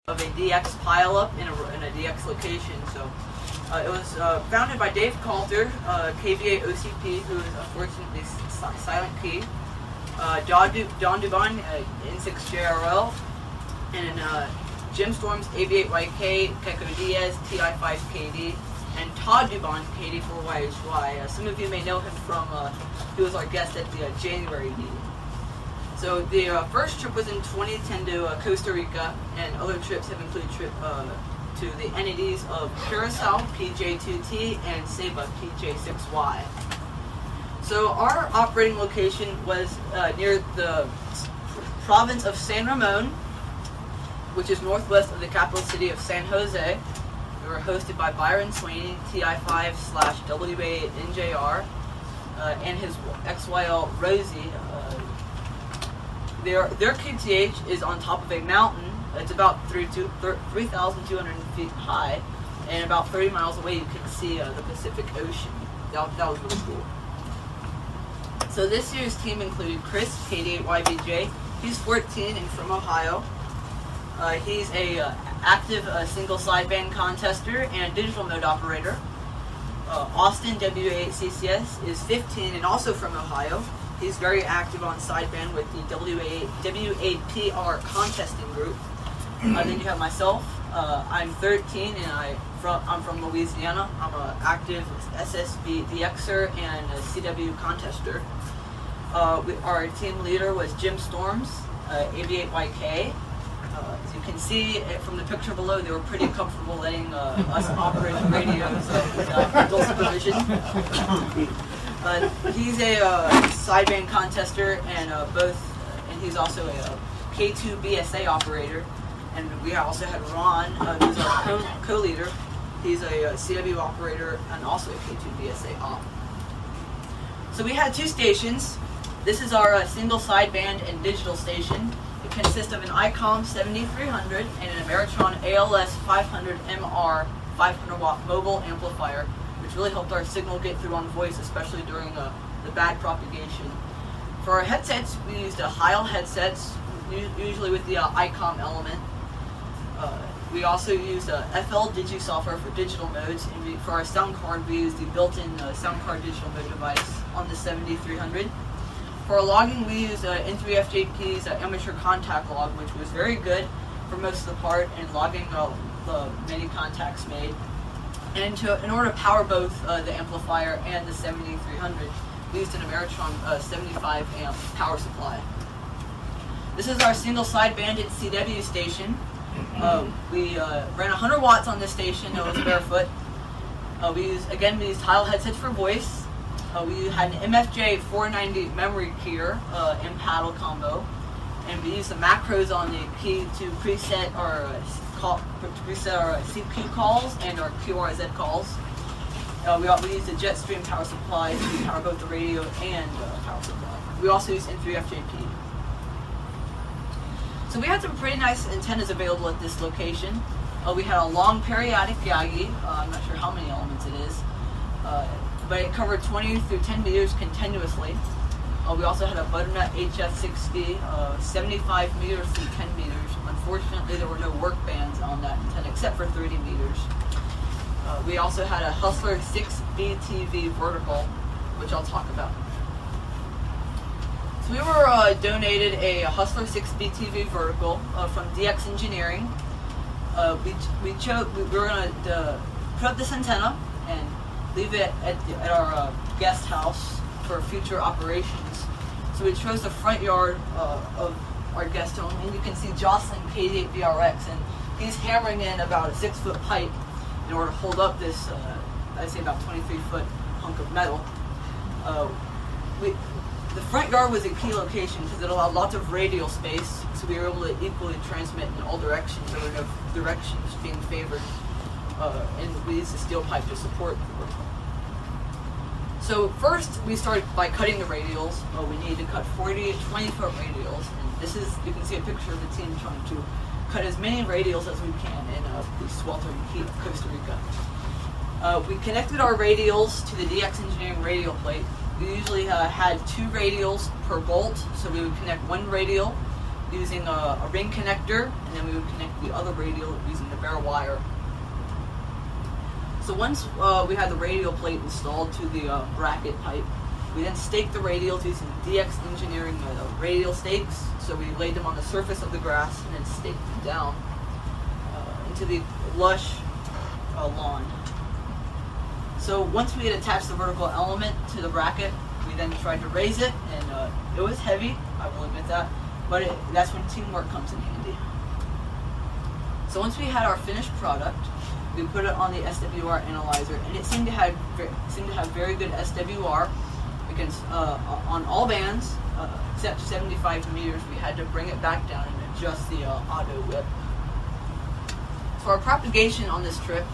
of a DX pileup in a DX location. So it was founded by Dave Coulter, KVA OCP, who is unfortunately silent P, Don Dubon, N6JRL, and Jim Storms, AV8YK, Keiko Diaz, TI5KD, and Todd Dubon, KD4YHY. Some of you may know him from, he was our guest at the January meeting. So the first trip was in 2010 to Costa Rica, and other trips have included trip to the entities of Curacao, PJ2T, and Saba, PJ6Y. So our operating location was near the province of San Ramon, which is northwest of the capital city of San Jose. We were hosted by Byron Sweeney, TI5/WA8NJR, and his XYL Rosie. Their QTH is on top of a mountain. It's about 3,200 feet high, and about 30 miles away you can see the Pacific Ocean. That was really cool. So this year's team included Chris, KD8YBJ. He's 14 and from Ohio. He's a active single sideband contester and digital mode operator. Austin, WA8CCS, is 15 and also from Ohio. He's very active on sideband with the WA8PR contesting group. Then you have myself. I'm 13 and I'm from Louisiana. I'm an active SSB DXer and a CW contester. Our team leader was Jim Storms, AV8YK. As you can see from the picture below, they were pretty comfortable letting us operate the radios without adult supervision. He's a sideband contester and he's also a K2 BSA operator. And we also had Ron, who's our co-leader. He's a CW operator and also a K2 BSA op. So we had two stations. This is our single sideband and digital station. It consists of an ICOM 7300 and an Ameritron ALS 500MR 500 watt mobile amplifier, which really helped our signal get through on voice, especially during the bad propagation. For our headsets, we used Heil headsets, usually with the ICOM element. We also used FL Digi software for digital modes, and for our sound card, we used the built-in sound card digital mode device on the 7300. For our logging, we used N3FJP's amateur contact log, which was very good for most of the part in logging the many contacts made. And in order to power both the amplifier and the 7300, we used an Ameritron 75 amp power supply. This is our single sidebanded CW station. We ran 100 watts on this station. It was barefoot. We used Heil headsets for voice. We had an MFJ 490 memory keyer and paddle combo, and we used the macros on the key to preset our CQ calls and our QRZ calls. We used a Jetstream power supply to power both the radio and power supply. We also used N3FJP. So we had some pretty nice antennas available at this location. We had a long periodic Yagi. I'm not sure how many elements it is, but it covered 20 through 10 meters continuously. We also had a butternut HF6V, 75 meters through 10 meters. Unfortunately, there were no work bands on that antenna except for 30 meters. We also had a Hustler 6BTV vertical, which I'll talk about. So we were donated a Hustler 6BTV vertical from DX Engineering. We were going to put up this antenna and leave it at our guest house for future operations. So we chose the front yard of our guest home, and you can see Jocelyn KD8VRX, and he's hammering in about a 6-foot pipe in order to hold up this, I'd say about 23-foot hunk of metal. The front yard was a key location because it allowed lots of radial space, so we were able to equally transmit in all directions. There were no directions being favored, and we used the steel pipe to support the vertical. So first, we started by cutting the radials. We needed to cut 40 and 20-foot radials, and this is, you can see a picture of the team trying to cut as many radials as we can in the sweltering heat of Costa Rica. We connected our radials to the DX Engineering radial plate. We usually had 2 radials per bolt, so we would connect one radial using a ring connector, and then we would connect the other radial using the bare wire. So once we had the radial plate installed to the bracket pipe, we then staked the radials using DX Engineering radial stakes. So we laid them on the surface of the grass and then staked them down into the lush lawn. So once we had attached the vertical element to the bracket, we then tried to raise it, and it was heavy, I will admit that, but that's when teamwork comes in handy. So once we had our finished product, we put it on the SWR analyzer, and it seemed to have very good SWR against on all bands except 75 meters. We had to bring it back down and adjust the auto whip. For our propagation on this trip,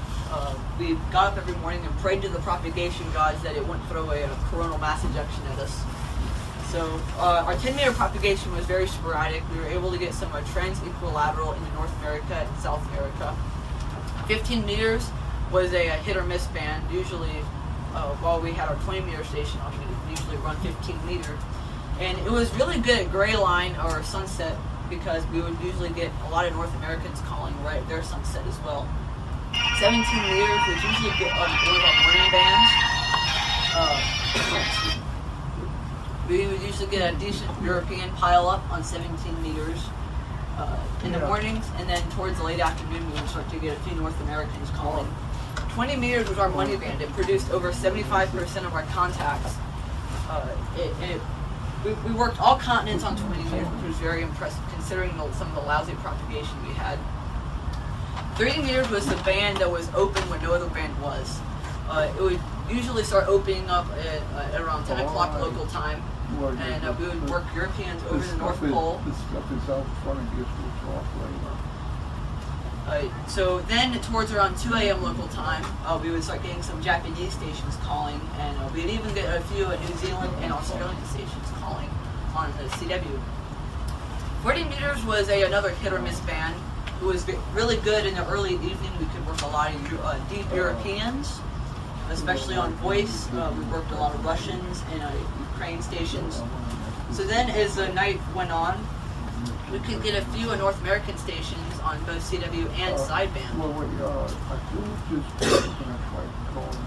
we got up every morning and prayed to the propagation gods that it wouldn't throw a coronal mass ejection at us. So our 10-meter propagation was very sporadic. We were able to get some trans-equilateral into North America and South America. 15 meters was a hit or miss band. Usually, while we had our 20-meter station on, we usually run 15 meter. And it was really good at gray line or sunset because we would usually get a lot of North Americans calling right at their sunset as well. 17 meters was usually good on one of our morning bands. We would usually get a decent European pile up on 17 meters in the mornings, and then towards the late afternoon we would start to get a few North Americans calling. 20 meters was our money band. It produced over 75% of our contacts. We worked all continents on 20 meters, which was very impressive considering some of the lousy propagation we had. 30 meters was the band that was open when no other band was. It would usually start opening up at around 10 o'clock local time, and we would work Europeans over the North Pole. This stuff is out front and gets off later. So then towards around 2 a.m. local time, we would start getting some Japanese stations calling, and we'd even get a few New Zealand and Australian stations calling on the CW. 40 meters was another hit or miss band. It was really good in the early evening. We could work a lot of deep Europeans, especially on voice. We worked a lot of Russians and Ukraine stations. So then as the night went on, we could get a few North American stations on both CW and sideband.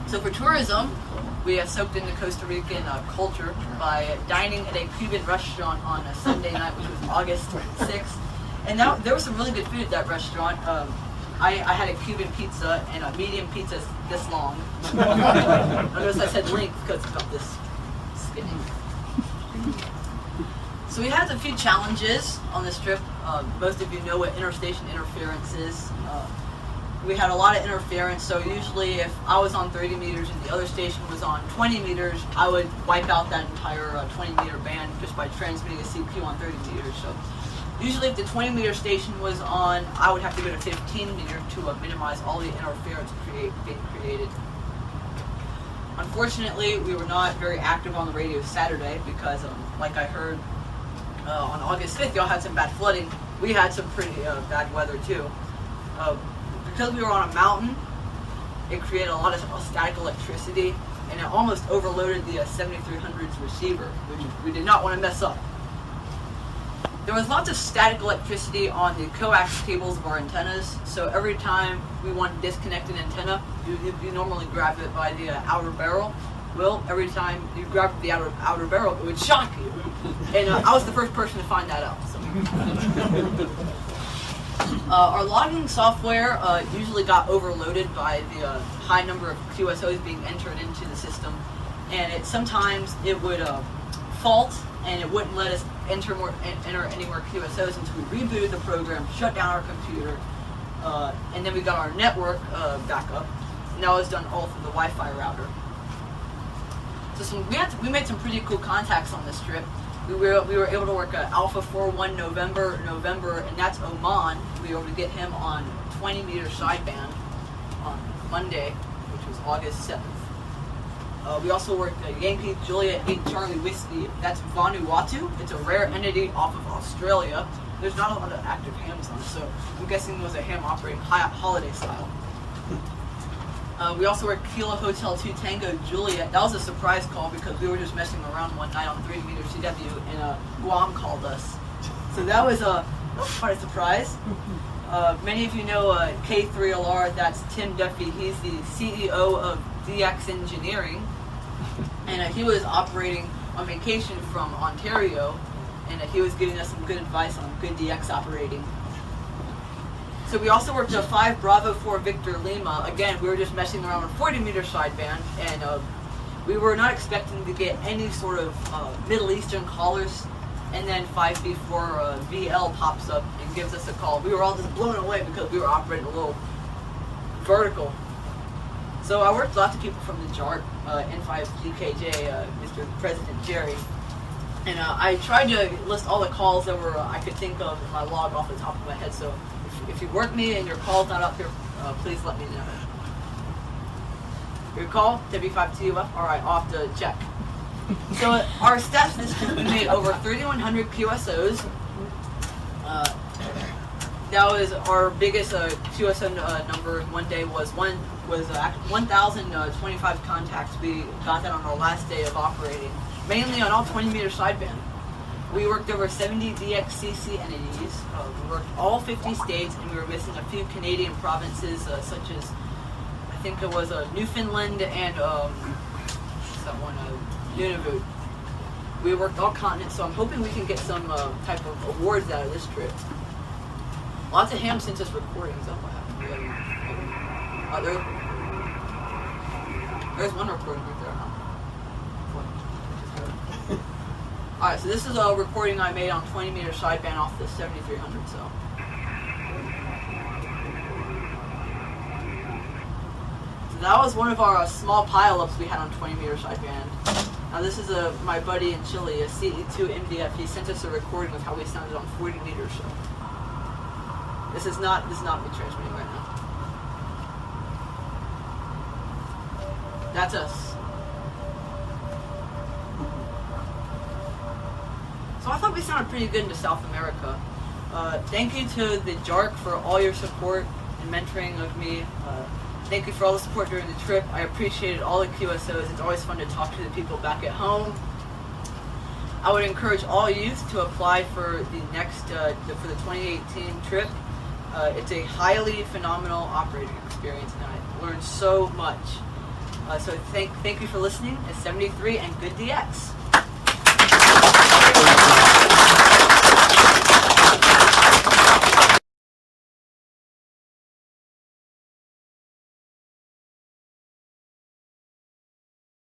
So for tourism, we soaked into Costa Rican culture by dining at a Cuban restaurant on a Sunday night, which was August 6th. And there was some really good food at that restaurant. I had a Cuban pizza and a medium pizza this long. Notice I said length because it's about this skinny. So we had a few challenges on this trip. Most of you know what interstation interference is. We had a lot of interference, so usually if I was on 30 meters and the other station was on 20 meters, I would wipe out that entire 20-meter band just by transmitting a CQ on 30 meters. So usually if the 20-meter station was on, I would have to go to 15-meter to minimize all the interference being created. Unfortunately, we were not very active on the radio Saturday because, like I heard, on August 5th, y'all had some bad flooding. We had some pretty bad weather too. Because we were on a mountain, it created a lot of static electricity, and it almost overloaded the 7300's receiver, which we did not want to mess up. There was lots of static electricity on the coax cables of our antennas, so every time we wanted to disconnect an antenna, you normally grab it by the outer barrel. Well, every time you grabbed the outer barrel, it would shock you. And I was the first person to find that out. So. Our logging software usually got overloaded by the high number of QSOs being entered into the system, and sometimes it would fault, and it wouldn't let us enter any more QSOs until we rebooted the program, shut down our computer, and then we got our network back up, and that was done all through the Wi-Fi router. So we made some pretty cool contacts on this trip. We were able to work Alpha 41 November, and that's Oman. We were able to get him on 20-meter sideband on Monday, which was August 7th. We also worked Yankee Juliet 8 Charlie Whiskey. That's Vanuatu. It's a rare entity off of Australia. There's not a lot of active hams on it, so I'm guessing it was a ham operating holiday style. We also worked Kilo Hotel 2 Tango Juliet. That was a surprise call because we were just messing around one night on 3-meter CW, and Guam called us. So that was quite a surprise. Many of you know K3LR, that's Tim Duffy. He's the CEO of DX Engineering. And he was operating on vacation from Ontario, and he was giving us some good advice on good DX operating. So we also worked a 5 Bravo 4 Victor Lima. Again, we were just messing around with 40-meter sideband, and we were not expecting to get any sort of Middle Eastern callers. And then 5B4 VL pops up and gives us a call. We were all just blown away because we were operating a little vertical. So I worked with lots of people from the JARC, N5GKJ, Mr. President Jerry. And I tried to list all the calls that were I could think of in my log off the top of my head. So if you work me and your call's not up here, please let me know. Your call, W5TUF? Alright, I'll have to check. So our stats this week, we made over 3,100 QSOs. That was our biggest QSO number one day was 1,025 contacts. We got that on our last day of operating, mainly on all 20-meter sideband. We worked over 70 DXCC entities. We worked all 50 states, and we were missing a few Canadian provinces, such as I think it was Newfoundland and what's that one? Nunavut. We worked all continents, so I'm hoping we can get some type of awards out of this trip. Lots of ham census recordings. Oh, what happened? There's one recording right there, huh? Alright, so this is a recording I made on 20-meter sideband off the 7300 cell. So that was one of our small pileups we had on 20-meter sideband. Now this is my buddy in Chile, a CE2 MDF. He sent us a recording of how we sounded on 40 meters. So this is not me transmitting right now. That's us. So I thought we sounded pretty good into South America. Thank you to the JARC for all your support and mentoring of me. Thank you for all the support during the trip. I appreciated all the QSOs. It's always fun to talk to the people back at home. I would encourage all youth to apply for the next, for the 2018 trip. It's a highly phenomenal operating experience, and I learned so much. So thank you for listening. It's 73 and good DX.